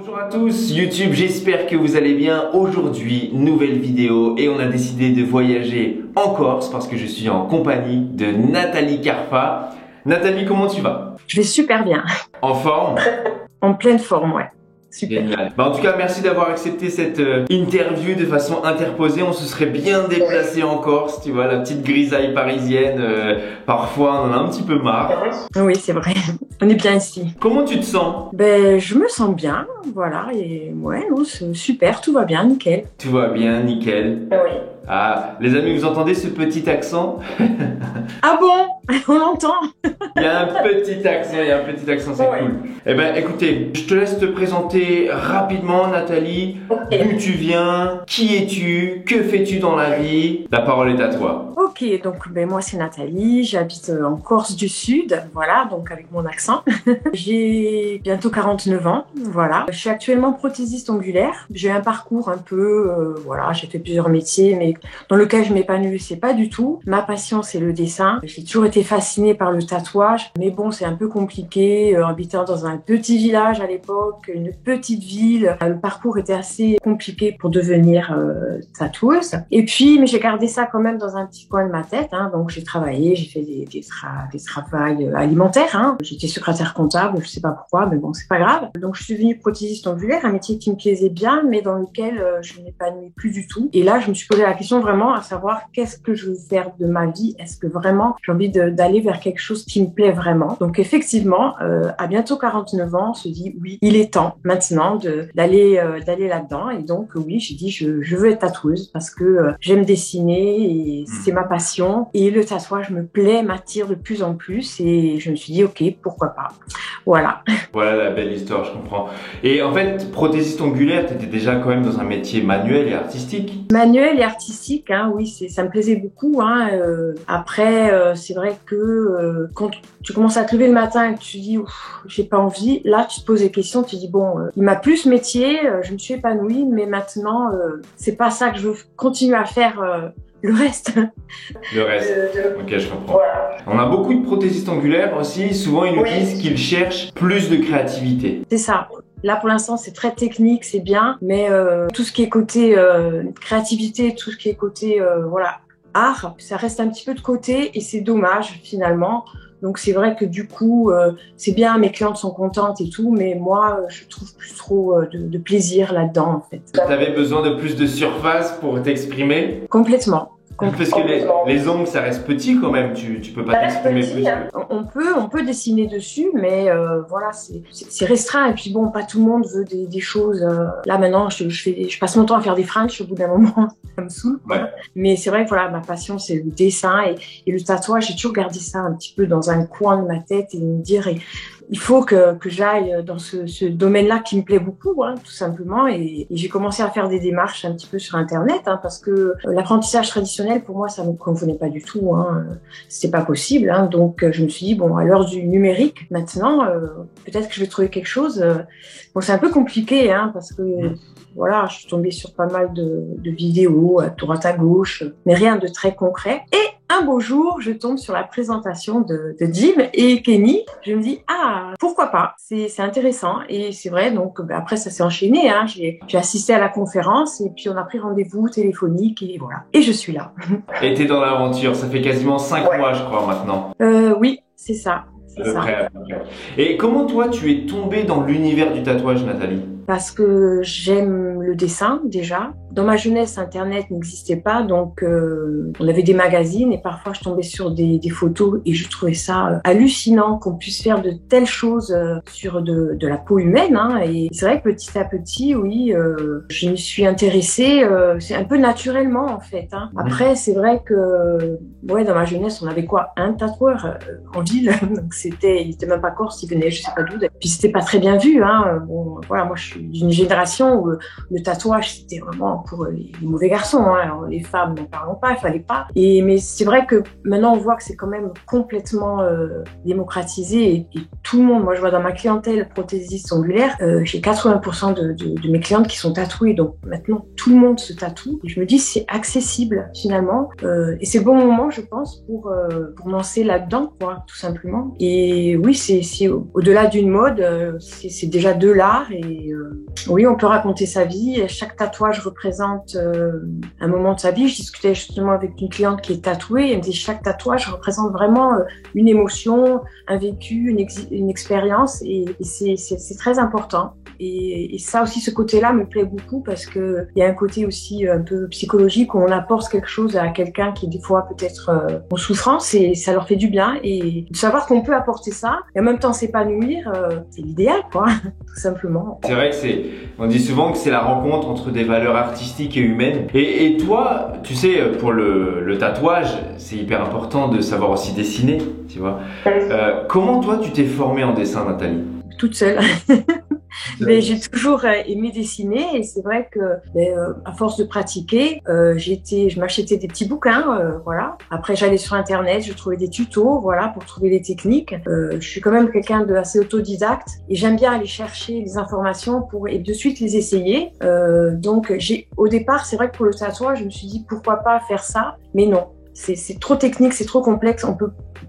Bonjour à tous YouTube, j'espère que vous allez bien. Aujourd'hui, nouvelle vidéo et on a décidé de voyager en Corse parce que je suis en compagnie de Nathalie Carfa. Nathalie, comment tu vas? Je vais super bien. En forme? En pleine forme, ouais. Super. Génial. En tout cas, merci d'avoir accepté cette interview de façon interposée. On se serait bien déplacé en Corse, tu vois, la petite grisaille parisienne. Parfois, on en a un petit peu marre. Oui, c'est vrai. On est bien ici. Comment tu te sens? Ben, je me sens bien, voilà. Et ouais, non, c'est super, tout va bien, nickel. Tout va bien, nickel. Oui. Ah, les amis, vous entendez ce petit accent? Ah bon? On l'entend? Il y a un petit accent, c'est cool. Eh ben, écoutez, je te laisse te présenter rapidement, Nathalie. D'où tu viens? Qui es-tu? Que fais-tu dans la vie? La parole est à toi. Ok, donc ben, moi c'est Nathalie, j'habite en Corse du Sud, voilà, donc avec mon accent. J'ai bientôt 49 ans, voilà. Je suis actuellement prothésiste ongulaire. J'ai un parcours un peu, voilà, j'ai fait plusieurs métiers, mais dans lequel je m'épanouissais pas du tout. Ma passion c'est le dessin. J'ai toujours été fascinée par le tatouage, mais bon, c'est un peu compliqué. Habitant dans un petit village à l'époque, une petite ville, le parcours était assez compliqué pour devenir tatoueuse. Et puis, mais j'ai gardé ça quand même dans un petit coin de ma tête, hein. Donc j'ai travaillé, j'ai fait des travails alimentaires, hein. J'étais secrétaire comptable, je sais pas pourquoi, mais bon, c'est pas grave. Donc je suis devenue prothésiste ongulaire, un métier qui me plaisait bien, mais dans lequel je m'épanouis plus du tout. Et là, je me suis posé la question vraiment à savoir qu'est-ce que je veux faire de ma vie. Est-ce que vraiment j'ai envie d'aller vers quelque chose qui me plaît vraiment? Donc effectivement, à bientôt 49 ans, on se dit oui, il est temps maintenant d'aller là-dedans. Et donc oui, j'ai dit je veux être tatoueuse parce que j'aime dessiner et c'est ma passion. Et le tatouage me plaît, m'attire de plus en plus. Et je me suis dit ok, pourquoi pas. Voilà. Voilà la belle histoire, je comprends. Et en fait, prothésiste ongulaire, tu étais déjà quand même dans un métier manuel et artistique. Manuel et artistique, hein, oui, ça me plaisait beaucoup. Hein. Après, c'est vrai que quand tu commences à te lever le matin et que tu dis j'ai pas envie, là tu te poses des questions, tu dis bon, il m'a plu ce métier, je me suis épanouie, mais maintenant c'est pas ça que je veux continuer à faire. Le reste. Le reste. Ok, je comprends. Voilà. On a beaucoup de prothésistes ongulaires aussi. Souvent, ils nous disent qu'ils cherchent plus de créativité. C'est ça. Là, pour l'instant, c'est très technique, c'est bien, mais tout ce qui est côté créativité, tout ce qui est côté voilà, art, ça reste un petit peu de côté et c'est dommage finalement. Donc c'est vrai que du coup, c'est bien, mes clientes sont contentes et tout, mais moi, je trouve plus trop de plaisir là-dedans en fait. Tu avais besoin de plus de surface pour t'exprimer? Complètement. Parce que les ongles, ça reste petit quand même, tu peux pas t'exprimer plus. Hein. On peut dessiner dessus, mais voilà, c'est restreint. Et puis bon, pas tout le monde veut des choses. Là maintenant, je passe mon temps à faire des French au bout d'un moment, ça me saoule. Ouais. Mais c'est vrai que voilà, ma passion c'est le dessin et le tatouage. J'ai toujours gardé ça un petit peu dans un coin de ma tête et me dire il faut que j'aille dans ce domaine-là qui me plaît beaucoup, hein, tout simplement. Et j'ai commencé à faire des démarches un petit peu sur Internet, hein, parce que l'apprentissage traditionnel, pour moi, ça me convenait pas du tout. Hein, c'était pas possible. Hein, donc, je me suis dit, bon, à l'heure du numérique, maintenant, peut-être que je vais trouver quelque chose. Bon, c'est un peu compliqué, hein, parce que voilà, je suis tombée sur pas mal de vidéos à droite à gauche, mais rien de très concret. Et un beau jour, je tombe sur la présentation de Jim et Kenny. Je me dis, ah, pourquoi pas? C'est intéressant. Et c'est vrai, donc après, ça s'est enchaîné. Hein. J'ai assisté à la conférence et puis on a pris rendez-vous téléphonique et voilà. Et je suis là. Et t'es dans l'aventure, ça fait quasiment 5 mois, je crois, maintenant. Oui, c'est ça. Et comment toi, tu es tombée dans l'univers du tatouage, Nathalie? Parce que j'aime le dessin déjà. Dans ma jeunesse, Internet n'existait pas, donc on avait des magazines et parfois je tombais sur des photos et je trouvais ça hallucinant qu'on puisse faire de telles choses sur de la peau humaine. Hein, et c'est vrai que petit à petit, oui, je me suis intéressée, c'est un peu naturellement en fait. Hein. Après, c'est vrai que ouais, dans ma jeunesse, on avait quoi? Un tatoueur en ville, donc il était même pas corse, il venait je sais pas d'où. Puis c'était pas très bien vu. Hein. Bon, voilà, moi je suis d'une génération où le tatouage c'était vraiment pour les mauvais garçons, hein. Alors, les femmes, n'en parlons pas, il fallait pas. Mais c'est vrai que maintenant on voit que c'est quand même complètement démocratisé et tout le monde, moi je vois dans ma clientèle prothésiste ongulaire, j'ai 80% de mes clientes qui sont tatouées, donc maintenant tout le monde se tatoue. Et je me dis c'est accessible finalement, et c'est le bon moment je pense pour lancer là-dedans, quoi, tout simplement. Et oui, c'est au-delà d'une mode, c'est déjà de l'art et oui, on peut raconter sa vie. Chaque tatouage représente un moment de sa vie. Je discutais justement avec une cliente qui est tatouée. Elle me dit chaque tatouage représente vraiment une émotion, un vécu, une expérience, et c'est très important. Et ça aussi, ce côté-là me plaît beaucoup parce que il y a un côté aussi un peu psychologique où on apporte quelque chose à quelqu'un qui des fois peut-être en souffrance et ça leur fait du bien. Et de savoir qu'on peut apporter ça et en même temps s'épanouir, c'est l'idéal, quoi, tout simplement. C'est vrai que on dit souvent que c'est la rencontre entre des valeurs artistiques et humaines. Et toi, tu sais, pour le tatouage, c'est hyper important de savoir aussi dessiner, tu vois. Comment toi, tu t'es formée en dessin, Nathalie? Toute seule. Mais j'ai toujours aimé dessiner et c'est vrai que à force de pratiquer, je m'achetais des petits bouquins, voilà. Après j'allais sur internet, je trouvais des tutos, voilà, pour trouver les techniques. Je suis quand même quelqu'un de assez autodidacte et j'aime bien aller chercher les informations et de suite les essayer. Donc au départ, c'est vrai que pour le tatouage, je me suis dit pourquoi pas faire ça, mais non. C'est trop technique, c'est trop complexe.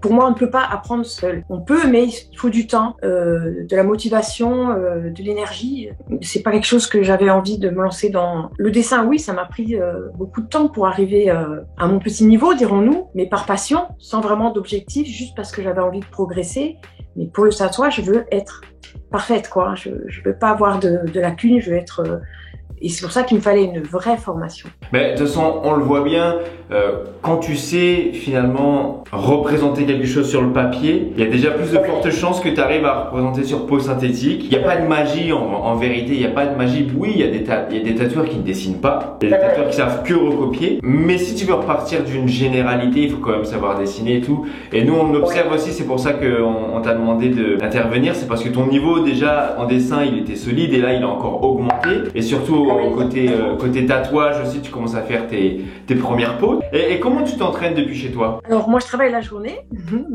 Pour moi, on ne peut pas apprendre seul. On peut, mais il faut du temps, de la motivation, de l'énergie. C'est pas quelque chose que j'avais envie de me lancer dans. Le dessin, oui, ça m'a pris beaucoup de temps pour arriver à mon petit niveau, dirons-nous, mais par passion, sans vraiment d'objectif, juste parce que j'avais envie de progresser. Mais pour le tatouage, je veux être parfaite, quoi. Je veux pas avoir de lacunes, je veux être. Et c'est pour ça qu'il me fallait une vraie formation. Mais de toute façon, on le voit bien, quand tu sais finalement représenter quelque chose sur le papier, il y a déjà plus de fortes chances que tu arrives à représenter sur peau synthétique. Il n'y a pas de magie en vérité, il n'y a pas de magie. Oui, il y a des tatoueurs qui ne dessinent pas, il y a des tatoueurs qui savent que recopier. Mais si tu veux repartir d'une généralité, il faut quand même savoir dessiner et tout. Et nous, on observe aussi, c'est pour ça qu'on t'a demandé d'intervenir, c'est parce que ton niveau déjà en dessin, il était solide et là, il a encore augmenté. Et surtout, côté tatouage aussi, tu commences à faire tes premières peaux. Et comment tu t'entraînes depuis chez toi? Alors moi je travaille la journée,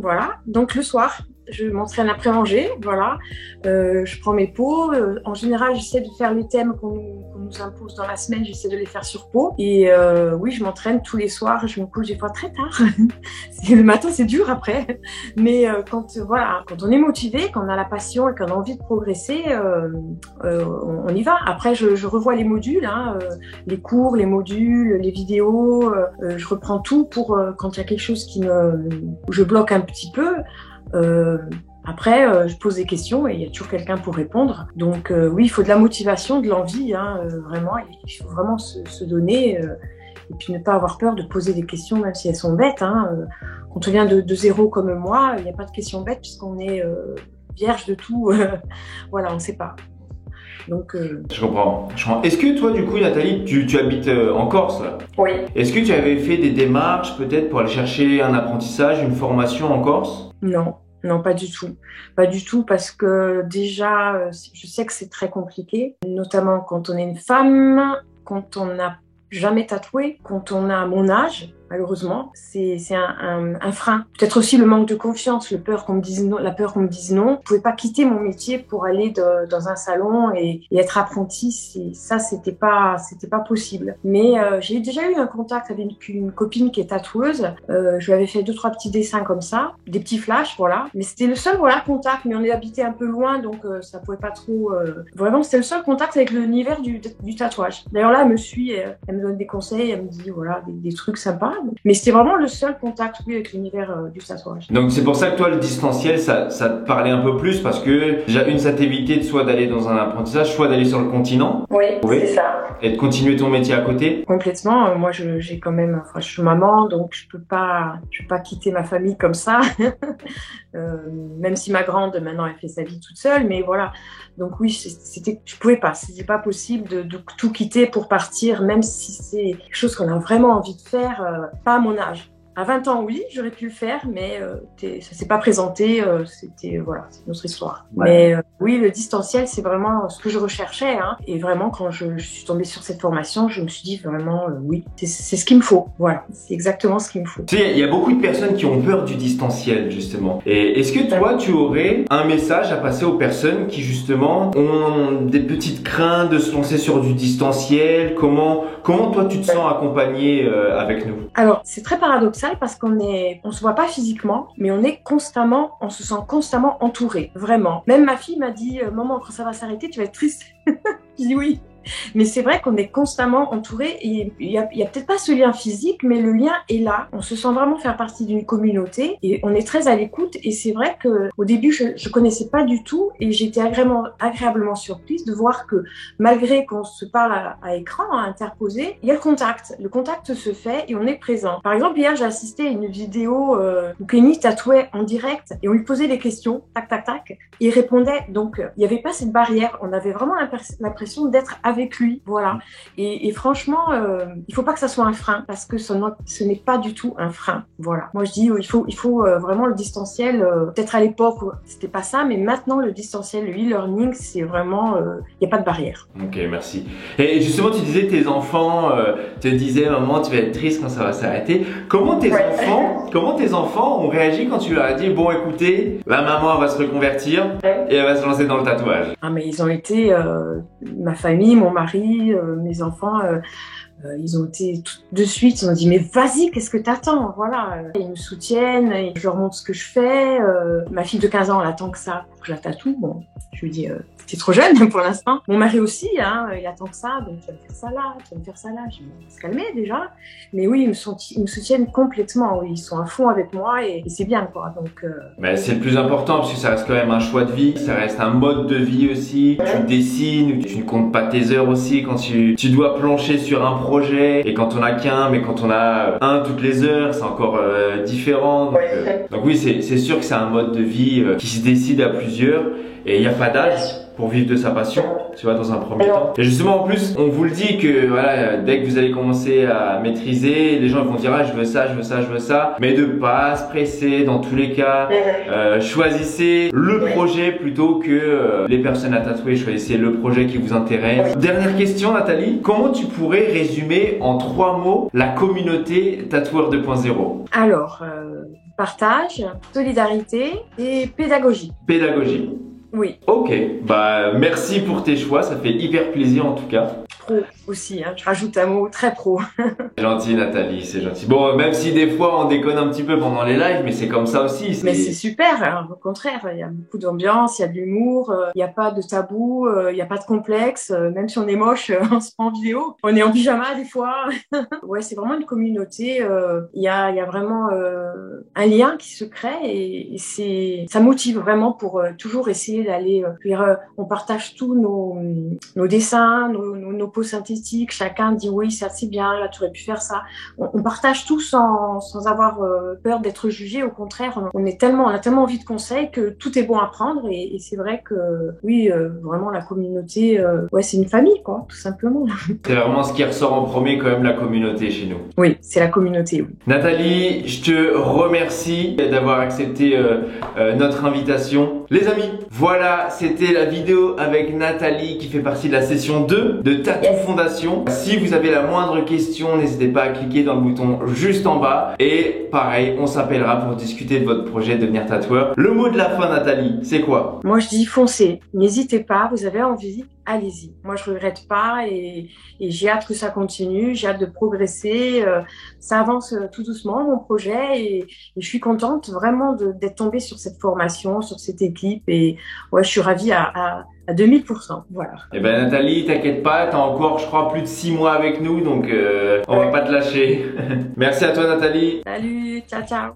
voilà. Donc le soir, je m'entraîne après manger, voilà. Je prends mes peaux. En général, j'essaie de faire les thèmes qu'on nous impose dans la semaine, j'essaie de les faire sur peau. Et oui, je m'entraîne tous les soirs. Je me couche des fois très tard. Le matin, c'est dur après. Mais quand on est motivé, quand on a la passion et qu'on a envie de progresser, on y va. Après, je revois les modules, hein, les cours, les modules, les vidéos. Je reprends tout pour quand il y a quelque chose où je bloque un petit peu. Après, je pose des questions et il y a toujours quelqu'un pour répondre. Donc oui, il faut de la motivation, de l'envie, hein, vraiment. Il faut vraiment se donner et puis ne pas avoir peur de poser des questions, même si elles sont bêtes. Hein. Quand on vient de zéro comme moi, il n'y a pas de questions bêtes puisqu'on est vierge de tout. Voilà, on ne sait pas. Donc, Je comprends. Est-ce que toi, du coup, Nathalie, tu habites en Corse là? Oui. Est-ce que tu avais fait des démarches peut-être pour aller chercher un apprentissage, une formation en Corse? Non. Non, pas du tout. Pas du tout parce que déjà, je sais que c'est très compliqué, notamment quand on est une femme, quand on n'a jamais tatoué, quand on a mon âge. Malheureusement, c'est un frein. Peut-être aussi le manque de confiance, la peur qu'on me dise non. Je pouvais pas quitter mon métier pour aller dans un salon et être apprentie. Ça, c'était pas possible. Mais j'ai déjà eu un contact avec une copine qui est tatoueuse. Je lui avais fait 2-3 petits dessins comme ça, des petits flashs, voilà. Mais c'était le seul contact. Mais on est habité un peu loin, donc ça pouvait pas trop. Vraiment, c'était le seul contact avec l'univers du tatouage. D'ailleurs là, elle me donne des conseils, elle me dit voilà des trucs sympas. Mais c'était vraiment le seul contact, oui, avec l'univers du tatouage. Donc c'est pour ça que toi, le distanciel, ça te parlait un peu plus parce que déjà, ça t'évitait soit d'aller dans un apprentissage, soit d'aller sur le continent. Oui, c'est ça. Et de continuer ton métier à côté. Complètement. Moi, j'ai quand même, je suis maman, donc je peux pas quitter ma famille comme ça. Même si ma grande, maintenant, elle fait sa vie toute seule, mais voilà. Donc oui, je pouvais pas. C'était pas possible de tout quitter pour partir, même si c'est quelque chose qu'on a vraiment envie de faire, pas à mon âge. À 20 ans, oui, j'aurais pu le faire, mais ça s'est pas présenté. C'était voilà, c'est notre histoire. Ouais. Mais oui, le distanciel, c'est vraiment ce que je recherchais. Hein. Et vraiment, quand je suis tombée sur cette formation, je me suis dit vraiment, oui, c'est ce qu'il me faut. Voilà, c'est exactement ce qu'il me faut. Tu sais, il y a beaucoup de personnes qui ont peur du distanciel, justement. Et est-ce que toi, tu aurais un message à passer aux personnes qui, justement, ont des petites craintes de se lancer sur du distanciel? Comment toi, tu te sens accompagné avec nous? Alors, c'est très paradoxal parce on se voit pas physiquement, mais on se sent constamment entouré, vraiment. Même ma fille m'a dit, maman, quand ça va s'arrêter, tu vas être triste. Je dis oui. Mais c'est vrai qu'on est constamment entouré et il y a peut-être pas ce lien physique, mais le lien est là. On se sent vraiment faire partie d'une communauté et on est très à l'écoute. Et c'est vrai que au début, je connaissais pas du tout et j'étais agréablement surprise de voir que malgré qu'on se parle à écran, à interposé, il y a le contact. Le contact se fait et on est présent. Par exemple, hier, j'ai assisté à une vidéo où Kenny tatouait en direct et on lui posait des questions, tac, tac, tac, et il répondait. Donc, il n'y avait pas cette barrière. On avait vraiment l'impression d'être avec lui, voilà. Et franchement, il faut pas que ça soit un frein parce que ce n'est pas du tout un frein, voilà. Moi je dis il faut vraiment le distanciel. Peut-être à l'époque c'était pas ça, mais maintenant le distanciel, le e-learning, c'est vraiment il y a pas de barrière. Ok, merci. Et justement, tu disais tes enfants te disaient maman, tu vas être triste quand ça va s'arrêter. Comment tes enfants ont réagi quand tu leur as dit bon écoutez, la maman elle va se reconvertir et elle va se lancer dans le tatouage? Ah mais ils ont été ma famille, mon mari, mes enfants, ils ont été tout de suite, ils ont dit mais vas-y, qu'est-ce que t'attends, voilà. Ils me soutiennent, et je leur montre ce que je fais. Ma fille de 15 ans, elle attend que ça pour que je la tatoue. Bon, je lui dis t'es trop jeune pour l'instant. Mon mari aussi, hein, il attend que ça, donc tu vas me faire ça là, tu vas me faire ça là. Je vais se calmer déjà. Mais oui, ils me soutiennent complètement. Oui, ils sont à fond avec moi et c'est bien quoi. Donc. Mais c'est le plus important parce que ça reste quand même un choix de vie, ça reste un mode de vie aussi. Tu dessines, tu ne comptes pas tes heures aussi quand tu dois plancher sur un projet et quand on a qu'un, mais quand on a un toutes les heures, c'est encore différent. Donc oui, c'est sûr que c'est un mode de vie qui se décide à plusieurs et il n'y a pas d'âge pour vivre de sa passion, tu vois, dans un premier temps. Et justement, en plus, on vous le dit que voilà, dès que vous allez commencer à maîtriser, les gens vont dire ah je veux ça, je veux ça, je veux ça, mais de pas se presser dans tous les cas. Choisissez le projet plutôt que les personnes à tatouer. Choisissez le projet qui vous intéresse. Dernière question, Nathalie, comment tu pourrais résumer en 3 mots la communauté Tatoueur 2.0? Alors, partage, solidarité et pédagogie. Pédagogie. Oui. Ok, bah merci pour tes choix, ça fait hyper plaisir en tout cas. Pro aussi, hein. Je rajoute un mot très pro. C'est gentil Nathalie, c'est gentil. Bon, même si des fois on déconne un petit peu pendant les lives, mais c'est comme ça aussi. Mais c'est super, hein. Au contraire, il y a beaucoup d'ambiance, il y a de l'humour, il n'y a pas de tabou, il n'y a pas de complexe, même si on est moche, on se prend en vidéo, on est en pyjama des fois. Ouais, c'est vraiment une communauté, il y a vraiment un lien qui se crée et ça motive vraiment pour toujours essayer d'aller, on partage tous nos dessins, nos peaux synthétiques, chacun dit oui ça c'est bien, là tu aurais pu faire ça. On partage tout sans avoir peur d'être jugé, au contraire on a tellement envie de conseils que tout est bon à prendre et c'est vrai que oui vraiment la communauté ouais c'est une famille quoi tout simplement. C'est vraiment ce qui ressort en premier quand même, la communauté chez nous. Oui, c'est la communauté, oui. Nathalie, je te remercie d'avoir accepté notre invitation. Les amis, voilà, c'était la vidéo avec Nathalie qui fait partie de la session 2 de Tattoo Fondation. Si vous avez la moindre question, n'hésitez pas à cliquer dans le bouton juste en bas. Et pareil, on s'appellera pour discuter de votre projet de devenir tatoueur. Le mot de la fin, Nathalie, c'est quoi? Moi, je dis foncez. N'hésitez pas, vous avez envie, allez-y. Moi, je regrette pas et j'ai hâte que ça continue. J'ai hâte de progresser. Ça avance tout doucement, mon projet. Et je suis contente vraiment d'être tombée sur cette formation, sur cette équipe. Et ouais, je suis ravie à 2000%, voilà. Eh ben Nathalie, t'inquiète pas, t'as encore je crois plus de 6 mois avec nous, donc on va pas te lâcher. Merci à toi Nathalie. Salut, ciao ciao.